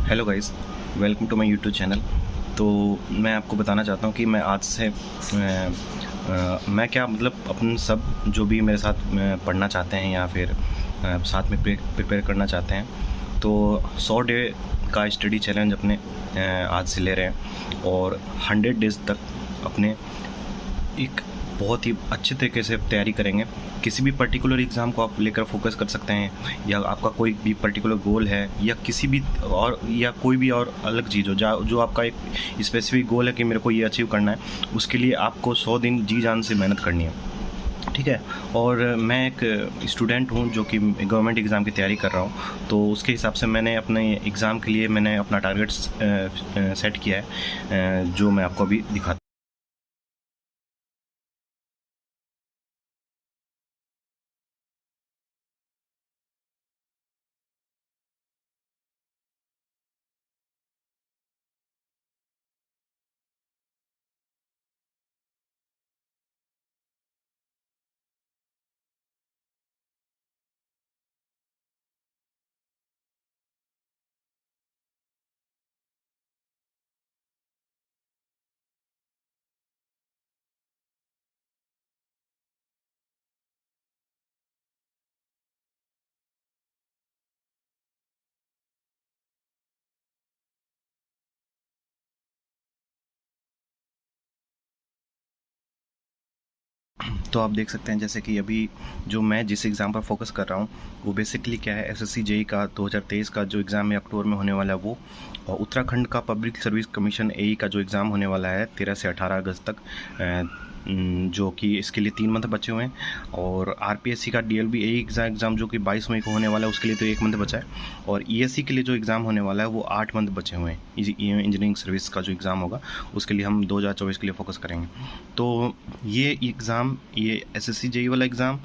Hello guys, welcome to my YouTube channel. तो मैं आपको बताना चाहता हूँ कि मैं आज से मैं क्या मतलब अपन सब जो भी मेरे साथ पढ़ना चाहते हैं या फिर साथ में प्रिपेयर करना चाहते हैं, तो 100 डे का स्टडी चैलेंज अपने आज से ले रहे हैं और 100 डेज़ तक अपने एक बहुत ही अच्छे तरीके से तैयारी करेंगे। किसी भी पर्टिकुलर एग्ज़ाम को आप लेकर फोकस कर सकते हैं, या आपका कोई भी पर्टिकुलर गोल है, या किसी भी और या कोई भी और अलग चीज़ हो जो आपका एक स्पेसिफिक गोल है कि मेरे को ये अचीव करना है, उसके लिए आपको 100 दिन जी जान से मेहनत करनी है। ठीक है। और मैं एक स्टूडेंट हूँ जो कि गवर्नमेंट एग्ज़ाम की तैयारी कर रहा हूँ, तो उसके हिसाब से मैंने अपने एग्ज़ाम के लिए मैंने अपना टारगेट सेट किया है, जो मैं आपको अभी दिखाता हूँ। तो आप देख सकते हैं जैसे कि अभी जो मैं जिस एग्ज़ाम पर फोकस कर रहा हूँ वो बेसिकली क्या है, एसएससी जेई का 2023 का जो एग्ज़ाम है अक्टूबर में होने वाला है वो, और उत्तराखंड का पब्लिक सर्विस कमीशन एई का जो एग्ज़ाम होने वाला है 13 से 18 अगस्त तक, जो कि इसके लिए 3 मंथ बचे हुए हैं। और आरपीएससी का डीएलबी एई एग्ज़ाम जो कि 22 मई को होने वाला है, उसके लिए तो 1 मंथ बचा है। और ईएससी के लिए जो एग्ज़ाम होने वाला है वो 8 मंथ बचे हुए हैं। इंजीनियरिंग सर्विस का जो एग्ज़ाम होगा उसके लिए हम 2024 के लिए फोकस करेंगे। तो ये एग्ज़ाम, ये एसएससी जेई वाला एग्ज़ाम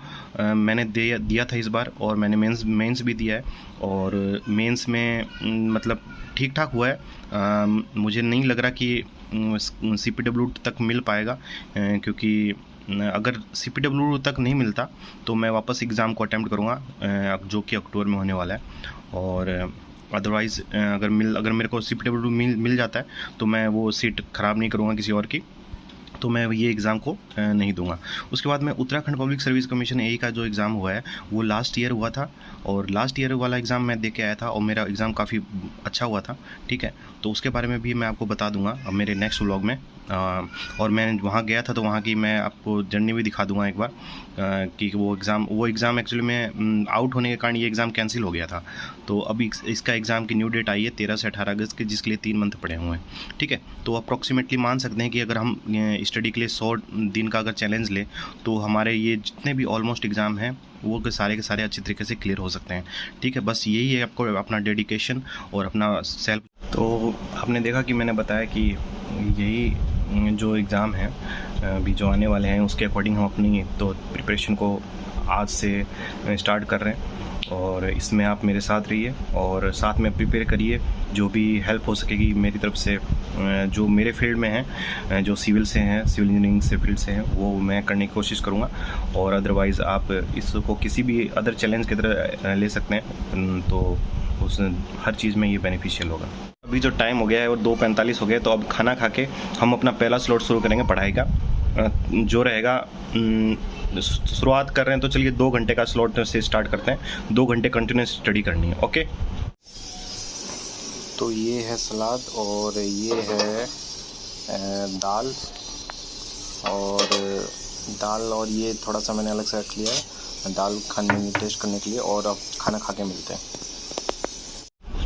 मैंने दिया था इस बार, और मैंने मेंस भी दिया है, और मेंस में मतलब ठीक ठाक हुआ है। मुझे नहीं लग रहा कि सीपीडब्ल्यू तक मिल पाएगा, क्योंकि अगर सीपीडब्ल्यू तक नहीं मिलता तो मैं वापस एग्ज़ाम को अटेम्प्ट करूँगा, जो कि अक्टूबर में होने वाला है। और अदरवाइज़ अगर मेरे को सीपीडब्ल्यू मिल जाता है तो मैं वो सीट ख़राब नहीं करूँगा किसी और की, तो मैं ये एग्ज़ाम को नहीं दूंगा। उसके बाद मैं उत्तराखंड पब्लिक सर्विस कमीशन एई का जो एग्ज़ाम हुआ है वो लास्ट ईयर हुआ था, और लास्ट ईयर वाला एग्ज़ाम मैं दे के आया था और मेरा एग्ज़ाम काफ़ी अच्छा हुआ था। ठीक है, तो उसके बारे में भी मैं आपको बता दूंगा अब मेरे नेक्स्ट व्लॉग में। और मैं वहाँ गया था तो वहाँ की मैं आपको जर्नी भी दिखा दूंगा एक बार, कि वो एग्ज़ाम एक्चुअली में आउट होने के कारण ये एग्ज़ाम कैंसिल हो गया था। तो अभी इसका एग्ज़ाम की न्यू डेट आई है 13 से 18 अगस्त की, जिसके लिए 3 मंथ पड़े हुए हैं। ठीक है, तो अप्रॉक्सीमेटली मान सकते हैं कि अगर हम स्टडी के लिए 100 दिन का अगर चैलेंज लें तो हमारे ये जितने भी ऑलमोस्ट एग्ज़ाम हैं वो के सारे अच्छी तरीके से क्लियर हो सकते हैं। ठीक है, बस यही है आपको अपना डेडिकेशन और अपना सेल्फ। तो आपने देखा कि मैंने बताया कि यही जो एग्ज़ाम है अभी जो आने वाले हैं उसके अकॉर्डिंग हम अपनी तो प्रिपरेशन को आज से स्टार्ट कर रहे हैं, और इसमें आप मेरे साथ रहिए और साथ में प्रिपेयर करिए। जो भी हेल्प हो सकेगी मेरी तरफ से, जो मेरे फील्ड में है, जो सिविल से हैं, सिविल इंजीनियरिंग से फील्ड से हैं, वो मैं करने की कोशिश करूँगा। और अदरवाइज़ आप इसको किसी भी अदर चैलेंज की तरह ले सकते हैं, तो उस हर चीज़ में ये बेनिफिशियल होगा। अभी जो टाइम हो गया है वो 2:45 हो गया, तो अब खाना खा के हम अपना पहला स्लॉट शुरू करेंगे पढ़ाई का, जो रहेगा। शुरुआत कर रहे हैं तो चलिए 2 घंटे का स्लॉट से स्टार्ट करते हैं। 2 घंटे कंटिन्यूस स्टडी करनी है। ओके, तो ये है सलाद और ये है दाल और ये थोड़ा सा मैंने अलग से रख लिया है दाल खाने में टेस्ट करने के लिए, और अब खाना खा के मिलते हैं।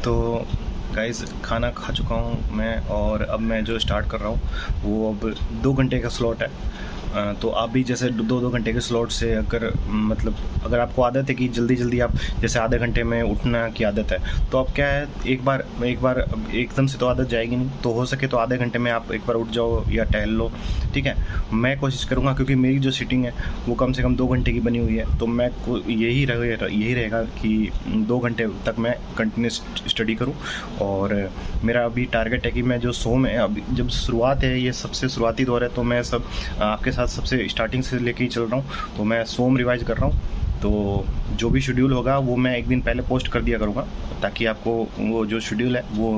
तो गाइस, खाना खा चुका हूँ मैं, और अब मैं जो स्टार्ट कर रहा हूँ वो अब 2 घंटे का स्लॉट है। तो आप भी जैसे 2 घंटे के स्लॉट से अगर आपको आदत है कि जल्दी आप जैसे आधे घंटे में उठना की आदत है, तो आप क्या है एक बार एकदम से तो आदत जाएगी नहीं, तो हो सके तो आधे घंटे में आप एक बार उठ जाओ या टहल लो। ठीक है, मैं कोशिश करूँगा क्योंकि मेरी जो सीटिंग है वो कम से कम 2 घंटे की बनी हुई है, तो मैं यही रहेगा कि 2 घंटे तक मैं कंटिन्यूस स्टडी करूँ। और मेरा अभी टारगेट है कि मैं जो सोम है, अभी जब शुरुआत है, ये सबसे शुरुआती दौर है, तो मैं सब आपके साथ सबसे स्टार्टिंग से लेके ही चल रहा हूँ। तो मैं सोम रिवाइज कर रहा हूँ, तो जो भी शेड्यूल होगा वो मैं एक दिन पहले पोस्ट कर दिया करूँगा, ताकि आपको वो जो शेड्यूल है वो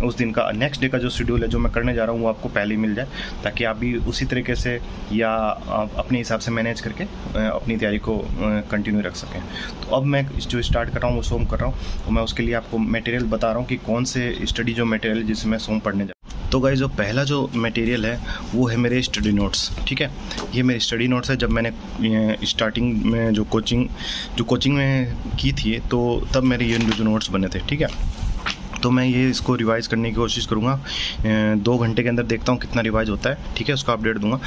उस दिन का नेक्स्ट डे का जो शेड्यूल है जो मैं करने जा रहा हूँ वो आपको पहले ही मिल जाए, ताकि आप भी उसी तरीके से या आप अपने हिसाब से मैनेज करके अपनी तैयारी को कंटिन्यू रख सकें। तो अब मैं जो स्टार्ट कर रहा हूँ वो सोम कर रहा हूँ, तो मैं उसके लिए आपको मटेरियल बता रहा हूँ कि कौन से स्टडी जो मटेरियल जिससे मैं सोम पढ़ने जा। तो गाइस जो पहला जो मटेरियल है वो है मेरे स्टडी नोट्स, ठीक है। ये मेरे स्टडी नोट्स है। जब मैंने स्टार्टिंग में जो कोचिंग में की थी तो तब मेरे ये जो नोट्स बने थे, ठीक है। तो मैं ये इसको रिवाइज़ करने की कोशिश करूँगा, 2 घंटे के अंदर देखता हूँ कितना रिवाइज़ होता है, ठीक है, उसका अपडेट दूंगा।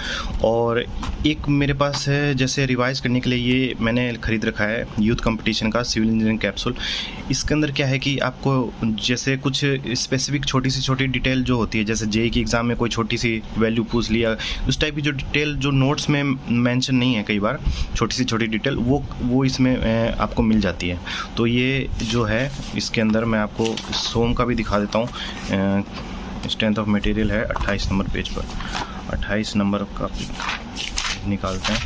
और एक मेरे पास है जैसे रिवाइज़ करने के लिए ये मैंने ख़रीद रखा है यूथ कंपटीशन का सिविल इंजीनियरिंग कैप्सूल। इसके अंदर क्या है कि आपको जैसे कुछ स्पेसिफिक छोटी डिटेल जो होती है, जैसे जेईई की एग्ज़ाम में कोई छोटी सी वैल्यू पूछ लिया, उस टाइप की जो डिटेल जो नोट्स में मेंशन नहीं है, कई बार छोटी डिटेल वो इसमें आपको मिल जाती है। तो ये जो है इसके अंदर मैं आपको सोम का भी दिखा देता हूँ। स्ट्रेंथ ऑफ मटेरियल है 28 नंबर पेज पर, 28 नंबर का निकालते हैं।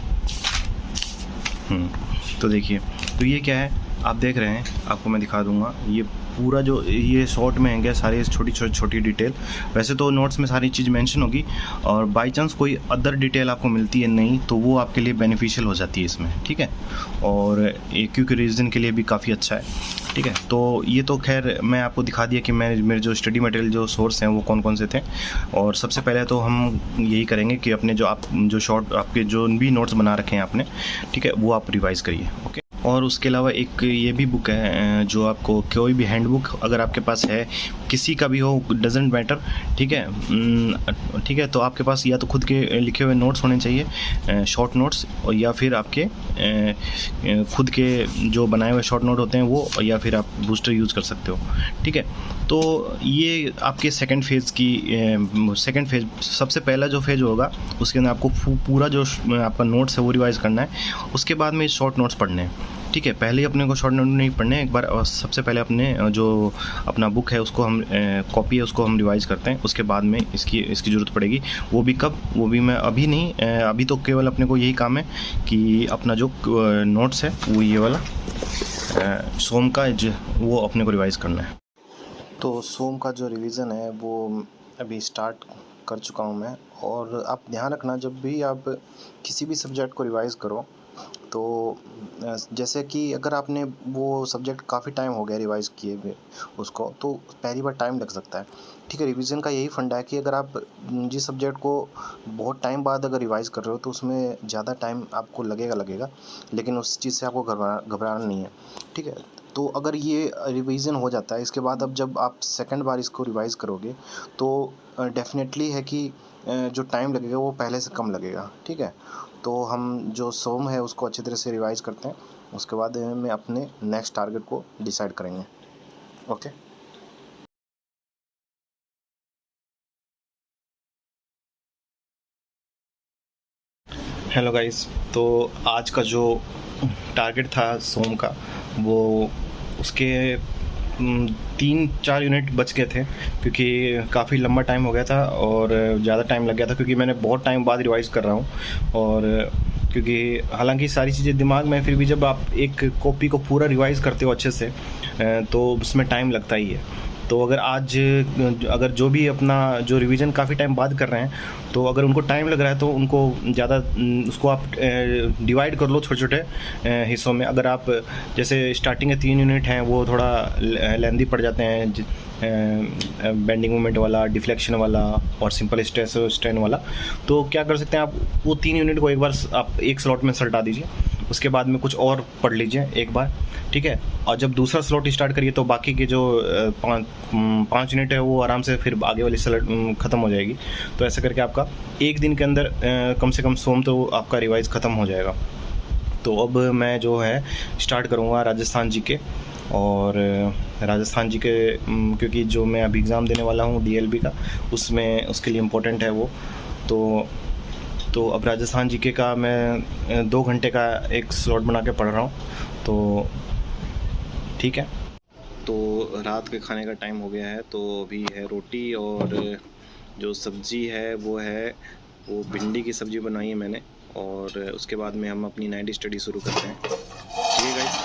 तो देखिए, तो ये क्या है आप देख रहे हैं, आपको मैं दिखा दूंगा। ये पूरा जो ये शॉर्ट में है सारे छोटी डिटेल। वैसे तो नोट्स में सारी चीज़ मेंशन होगी, और बाय चांस कोई अदर डिटेल आपको मिलती है नहीं तो वो आपके लिए बेनिफिशियल हो जाती है इसमें, ठीक है। और क्योंकि रीजन के लिए भी काफ़ी अच्छा है, ठीक है। तो ये तो खैर मैं आपको दिखा दिया कि मेरे जो स्टडी मटेरियल जो सोर्स हैं वो कौन कौन से थे। और सबसे पहले तो हम यही करेंगे कि अपने जो शॉर्ट आपके जो भी नोट्स बना रखे हैं आपने, ठीक है, वो आप रिवाइज़ करिए, ओके। और उसके अलावा एक ये भी बुक है जो आपको कोई भी हैंडबुक अगर आपके पास है, किसी का भी हो, डजेंट मैटर, ठीक है। तो आपके पास या तो खुद के लिखे हुए नोट्स होने चाहिए, शॉर्ट नोट्स, और या फिर आपके खुद के जो बनाए हुए शॉर्ट नोट होते हैं वो, या फिर आप बूस्टर यूज़ कर सकते हो, ठीक है। तो ये आपके सेकंड फेज़ सबसे पहला जो फेज होगा उसके अंदर आपको पूरा जो आपका नोट्स है वो रिवाइज़ करना है। उसके बाद में शॉर्ट नोट्स पढ़ने हैं, ठीक है। पहले ही अपने को शॉर्ट नोट नहीं पढ़ने, एक बार सबसे पहले अपने जो अपना बुक है उसको हम कॉपी है उसको हम रिवाइज़ करते हैं। उसके बाद में इसकी ज़रूरत पड़ेगी, वो भी कब, वो भी मैं अभी नहीं, अभी तो केवल अपने को यही काम है कि अपना जो नोट्स है वो ये वाला सोम का वो अपने को रिवाइज़ करना है। तो सोम का जो रिवीजन है वो अभी स्टार्ट कर चुका हूँ मैं। और आप ध्यान रखना, जब भी आप किसी भी सब्जेक्ट को रिवाइज़ करो तो जैसे कि अगर आपने वो सब्जेक्ट काफ़ी टाइम हो गया रिवाइज़ किए हुए उसको, तो पहली बार टाइम लग सकता है, ठीक है। रिवीजन का यही फंडा है कि अगर आप जिस सब्जेक्ट को बहुत टाइम बाद अगर रिवाइज़ कर रहे हो तो उसमें ज़्यादा टाइम आपको लगेगा, लेकिन उस चीज़ से आपको घबराना नहीं है, ठीक है। तो अगर ये रिवीजन हो जाता है, इसके बाद अब जब आप सेकंड बार इसको रिवाइज़ करोगे तो डेफिनेटली है कि जो टाइम लगेगा वो पहले से कम लगेगा, ठीक है। तो हम जो सोम है उसको अच्छी तरह से रिवाइज़ करते हैं, उसके बाद में अपने नेक्स्ट टारगेट को डिसाइड करेंगे, ओके। हेलो गाइस, तो आज का जो टारगेट था सोम का वो उसके 3-4 यूनिट बच गए थे, क्योंकि काफ़ी लंबा टाइम हो गया था और ज़्यादा टाइम लग गया था, क्योंकि मैंने बहुत टाइम बाद रिवाइज़ कर रहा हूँ। और क्योंकि हालांकि सारी चीज़ें दिमाग में, फिर भी जब आप एक कॉपी को पूरा रिवाइज़ करते हो अच्छे से तो उसमें टाइम लगता ही है। तो अगर जो भी अपना जो रिवीजन काफ़ी टाइम बाद कर रहे हैं, तो अगर उनको टाइम लग रहा है तो उनको ज़्यादा उसको आप डिवाइड कर लो छोटे छोटे हिस्सों में। अगर आप जैसे स्टार्टिंग के 3 यूनिट हैं वो थोड़ा लेंदी पड़ जाते हैं, बेंडिंग मोमेंट वाला, डिफ्लेक्शन वाला और सिंपल स्ट्रेस स्ट्रेन वाला, तो क्या कर सकते हैं आप वो 3 यूनिट को एक बार आप एक स्लॉट में सल्टा दीजिए, उसके बाद में कुछ और पढ़ लीजिए एक बार, ठीक है। और जब दूसरा स्लॉट स्टार्ट करिए तो बाकी के जो 5 यूनिट है वो आराम से फिर आगे वाली स्लॉट ख़त्म हो जाएगी। तो ऐसा करके आपका एक दिन के अंदर कम से कम सोम तो आपका रिवाइज़ ख़त्म हो जाएगा। तो अब मैं जो है स्टार्ट करूँगा राजस्थान जीके। और राजस्थान जीके क्योंकि जो मैं अभी एग्ज़ाम देने वाला हूँ DLB का, उसमें उसके लिए इम्पोर्टेंट है वो। तो अब राजस्थान जीके का मैं 2 घंटे का एक स्लॉट बना के पढ़ रहा हूँ, तो ठीक है। तो रात के खाने का टाइम हो गया है, तो अभी है रोटी और जो सब्ज़ी है वो भिंडी की सब्ज़ी बनाई है मैंने, और उसके बाद में हम अपनी नाइट स्टडी शुरू करते हैं। ठीक है गाइस।